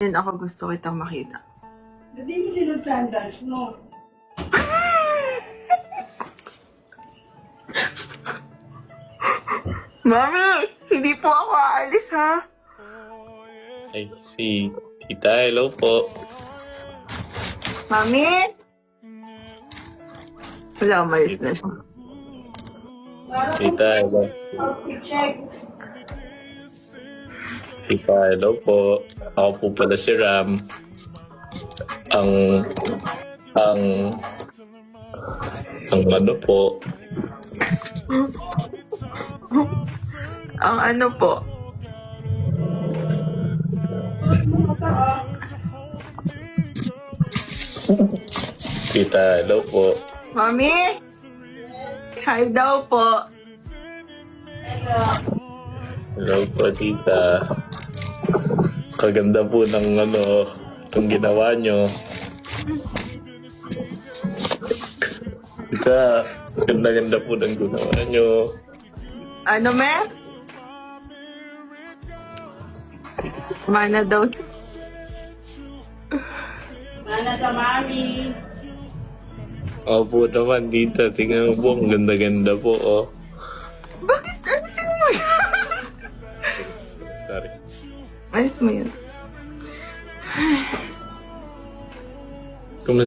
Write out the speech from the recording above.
Yun ako gusto kitang makita. Hindi mo sinod sandals mo. Mami! Hindi po ako aalis, ha? Ay, si Tita, hello po. Mami! Wala, umalis na siya. Tita, hello. Outfit check. Tita, hello po. Ako po pala si Ram. Ang ano po, Ang ano po? Tita, hello po. Mami! Hi daw po. Hello po, Tita. Kaganda po ng itong ginawa nyo. Tita, ganda-ganda po ng ginawa nyo. Ano, me? Mana daw. Mana sa mami. Opo naman, Tita. Tingnan mo po, ang ganda-ganda po, oh. Bakit? Alisin mo yan. Sorry. Alis mo yun.